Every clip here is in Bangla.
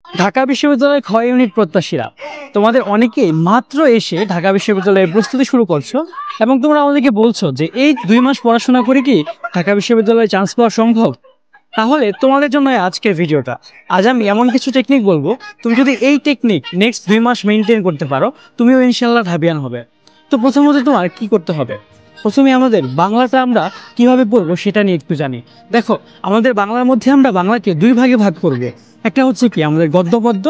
ঢাকা বিশ্ববিদ্যালয়ের ক্ষয় ইউনিট প্রত্যাশীরা, তোমাদের অনেকেই মাত্র এসে ঢাকা বিশ্ববিদ্যালয়ের প্রস্তুতি শুরু করছো এবং তোমরা আমাদেরকে বলছো যে এই 2 মাস পড়াশোনা করে কি ঢাকা বিশ্ববিদ্যালয়ে চান্স পাওয়া সম্ভব। তাহলে তোমাদের জন্য আজকের ভিডিওটা। আজ আমি এমন কিছু টেকনিক বলবো, তুমি যদি এই টেকনিক নেক্সট 2 মাস মেনটেন করতে পারো, তুমিও ইনশাল্লাহ ঢাবিয়ান হবে। তো প্রথমত তোমার কি করতে হবে, প্রথমে আমাদের বাংলাটা আমরা কিভাবে পড়বো সেটা নিয়ে একটু জানি। দেখো, আমাদের বাংলার মধ্যে আমরা বাংলাকে 2 ভাগে ভাগ করবো। একটা হচ্ছে কি আমাদের গদ্য পদ্য,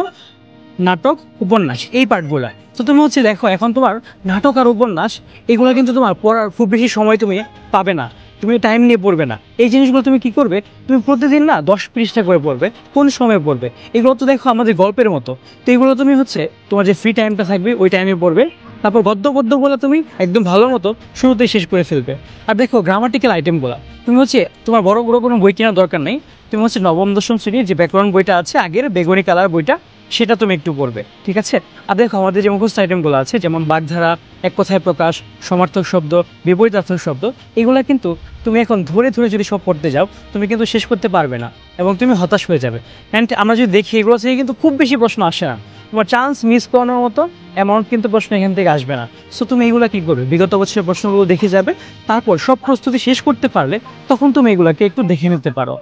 নাটক, উপন্যাস, এই পার্টগুলো। তো তুমি হচ্ছে দেখো, এখন তোমার নাটক আর উপন্যাস এগুলো কিন্তু তোমার পড়ার খুব বেশি সময় তুমি পাবে না, তুমি টাইম নিয়ে পড়বে না। এই জিনিসগুলো তুমি কি করবে, তুমি প্রতিদিন না 10 পৃষ্ঠা করে পড়বে। কোন সময় পড়বে এগুলো তো দেখো আমাদের গল্পের মতো। তো এগুলো তুমি হচ্ছে তোমার যে ফ্রি টাইমটা থাকবে ওই টাইমে পড়বে। তারপর গদ্য পদ্যগুলো তুমি একদম ভালো মতো শুরুতেই শেষ করে ফেলবে। আর দেখো গ্রামাটিক্যাল আইটেমগুলো তুমি হচ্ছে তোমার বড় বড় কোনো বই কেনার দরকার নেই। তুমি হচ্ছে নবম দশম শ্রেণীর যে ব্যাকরণ বইটা আছে আগের বেগুনি কালার বইটা, সেটা তুমি একটু পড়বে, ঠিক আছে। আর দেখো আমাদের যে মুখস্থ আইটেমগুলো আছে যেমন বাগধারা, এক কথায় প্রকাশ, সমার্থক শব্দ, বিপরীতার্থক শব্দ, এগুলা কিন্তু তুমি এখন ধরে ধরে যদি সব পড়তে যাও তুমি কিন্তু শেষ করতে পারবে না এবং তুমি হতাশ হয়ে যাবে। অ্যান্ড আমরা যদি দেখি এগুলো থেকে কিন্তু খুব বেশি প্রশ্ন আসে না, তোমার চান্স মিস করানোর মতো অ্যামাউন্ট কিন্তু প্রশ্ন এখান থেকে আসবে না। সো তুমি এগুলো কী করবে, বিগত বছরের প্রশ্নগুলো দেখে যাবে, তারপর সব প্রস্তুতি শেষ করতে পারলে তখন তুমি এগুলোকে একটু দেখে নিতে পারো।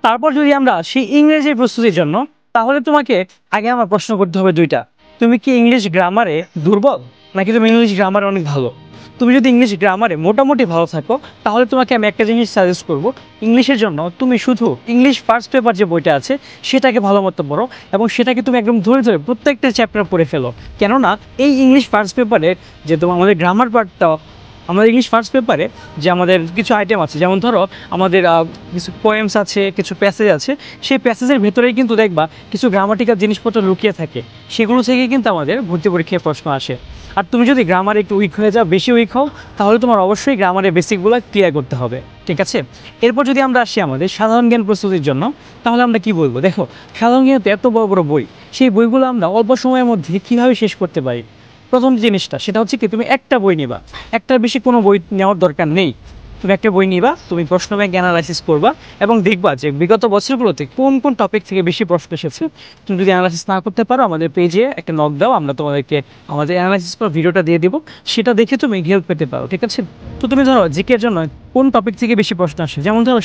তারপর যদি আমরা সেই ইংরেজি প্রস্তুতির জন্য, তাহলে তোমাকে আগে আমার প্রশ্ন করতে হবে দুইটা। তুমি কি ইংলিশ গ্রামারে দুর্বল, নাকি তুমি ইংলিশ গ্রামারে অনেক ভালো? তুমি যদি ইংলিশ গ্রামারে মোটামুটি ভালো থাকো, তাহলে তোমাকে আমি একটা জিনিস সাজেস্ট করব। ইংলিশের জন্য তুমি শুধু ইংলিশ ফার্স্ট পেপার যে বইটা আছে সেটাকে ভালো মতো পড়ো এবং সেটাকে তুমি একদম ধরে ধরে প্রত্যেকটা চ্যাপ্টার পড়ে ফেলো। কেননা এই ইংলিশ ফার্স্ট পেপারের যে তোমার আমাদের গ্রামার পার্টটা, আমাদের ইংলিশ ফার্স্ট পেপারে যে আমাদের কিছু আইটেম আছে, যেমন ধরো আমাদের কিছু পোয়েমস আছে, কিছু প্যাসেজ আছে, সেই প্যাসেজের ভেতরেই কিন্তু দেখবা কিছু গ্রামাটিক্যাল জিনিসপত্র লুকিয়ে থাকে, সেগুলো থেকে কিন্তু আমাদের ভর্তি পরীক্ষায় প্রশ্ন আসে। আর তুমি যদি গ্রামারে একটু উইক হয়ে যাও, বেশি উইক হও, তাহলে তোমার অবশ্যই গ্রামারের বেসিকগুলো ক্লিয়ার করতে হবে, ঠিক আছে। এরপর যদি আমরা আসি আমাদের সাধারণ জ্ঞান প্রস্তুতির জন্য, তাহলে আমরা কি বলবো, দেখো সাধারণ জ্ঞান তো এত বড় বড় বই, সেই বইগুলো আমরা অল্প সময়ের মধ্যে কীভাবে শেষ করতে পারি। প্রথম জিনিসটা সেটা হচ্ছে কি, তুমি একটা বই নিবা, একটার বেশি কোনো বই নেওয়ার দরকার নেই। তুমি একটা বই নিবা, তুমি প্রশ্ন ব্যাংক অ্যানালাইসিস করবা এবং দেখবা যে বিগত বছরগুলোতে কোন কোন টপিক থেকে বেশি প্রশ্ন এসেছে। তুমি যদি অ্যানালাইসিস না করতে পারো, আমাদের পেজে একটা নক দাও, আমরা তোমাদেরকে আমাদের অ্যানালাইসিস পর ভিডিওটা দিয়ে দিব, সেটা দেখে তুমি হেল্প পেতে পারো, ঠিক আছে। তো তুমি ধরো জিকের জন্য কোন টপিক থেকে বেশি প্রশ্ন আসে, যেমন ধরো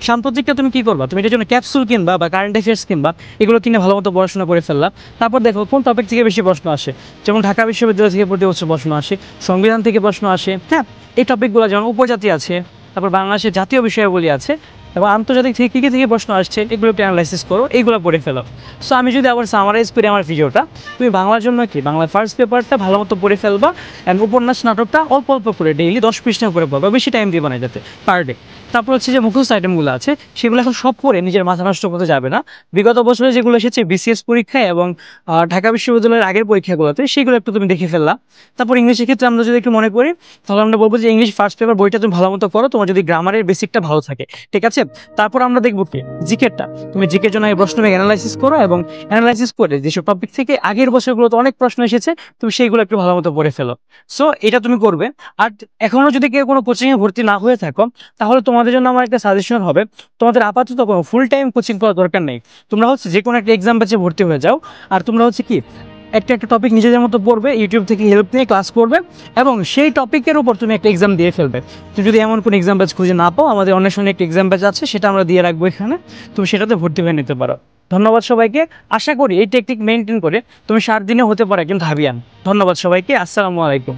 সাম্প্রতিকটা তুমি কি করবা, তুমি এটার জন্য ক্যাপসুল কিনবা বা কারেন্ট অ্যাফেয়ার্স কিনবা, এগুলো কিনে ভালো মতো পড়াশোনা করে ফেললাম। তারপর দেখো কোন টপিক থেকে বেশি প্রশ্ন আসে, যেমন ঢাকা বিশ্ববিদ্যালয় থেকে প্রতি বছর প্রশ্ন আসে, সংবিধান থেকে প্রশ্ন আসে, হ্যাঁ। এই টপিকগুলো যেমন উপজাতি আছে, তারপর বাংলাদেশের জাতীয় বিষয়াবলী আছে এবং আন্তর্জাতিক থেকে কী কী থেকে প্রশ্ন আসছে এগুলো একটু অ্যানালাইসিস করো, এইগুলো পড়ে ফেলো। সো আমি যদি আবার সামারাইজ করি আমার ভিডিওটা, তুমি বাংলার জন্য কি বাংলার ফার্স্ট পেপারটা ভালো মতো পড়ে ফেলবা অ্যান্ড উপন্যাস নাটকটা অল্প অল্প করে ডেইলি 10 পৃষ্ঠা করে পড়বা, বেশি টাইম দিয়ে বানাই যাতে পার ডে। তারপর হচ্ছে যে মুখস্থ আইটেমগুলো আছে সেগুলো এখন সব পড়ে নিজের মাথা নষ্ট করতে যাবে না। বিগত বছরে যেগুলো এসেছে বিসিএস পরীক্ষায় এবং ঢাকা বিশ্ববিদ্যালয়ের আগের পরীক্ষাগুলোতে, সেগুলো একটু তুমি দেখে ফেললা। তারপর ইংলিশের ক্ষেত্রে আমরা যদি একটু মনে করি, তাহলে আমরা বলবো যে ইংলিশ ফার্স্ট পেপার বইটা তুমি ভালো মতো করো, তোমার যদি গ্রামারের বেসিকটা ভালো থাকে, ঠিক আছে। তারপর আমরা দেখবো কি জিকেরটা, তুমি জিকের জন্য এই প্রশ্ন ব্যাংক অ্যানালাইসিস করো এবং অ্যানালাইসিস করে যেসব টপিক থেকে আগের বছরগুলোতে অনেক প্রশ্ন এসেছে তুমি সেইগুলো একটু ভালো মতো পড়ে ফেলো। সো এটা তুমি করবে। আর এখনো যদি কেউ কোনো কোচিংয়ে ভর্তি না হয়ে থাকো, তাহলে তোমাদের জন্য আমার একটা সাজেশন হবে, তোমাদের আপাতত কোনো ফুল টাইম কোচিং করার দরকার নেই। তোমরা হচ্ছে যে কোনো একটা এক্সাম ব্যাচে ভর্তি হয়ে যাও, আর তোমরা হচ্ছে কি একটা একটা টপিক নিজেদের মতো পড়বে, ইউটিউব থেকে হেল্প নিয়ে ক্লাস করবে এবং সেই টপিকের উপর তুমি একটা এক্সাম দিয়ে ফেলবে। তুমি যদি এমন কোনো এক্সাম ব্যাচ খুঁজে না পাও, আমাদের অন্বেষণে একটা এক্সাম ব্যাচ আছে, সেটা আমরা দিয়ে রাখবো এখানে, তুমি সেটাতে ভর্তি হয়ে নিতে পারো। ধন্যবাদ সবাইকে। আশা করি এই টেকনিক মেনটেন করে তুমি 7 দিনে হতে পারো একজন ধাবিয়ান। ধন্যবাদ সবাইকে। আসসালামু আলাইকুম।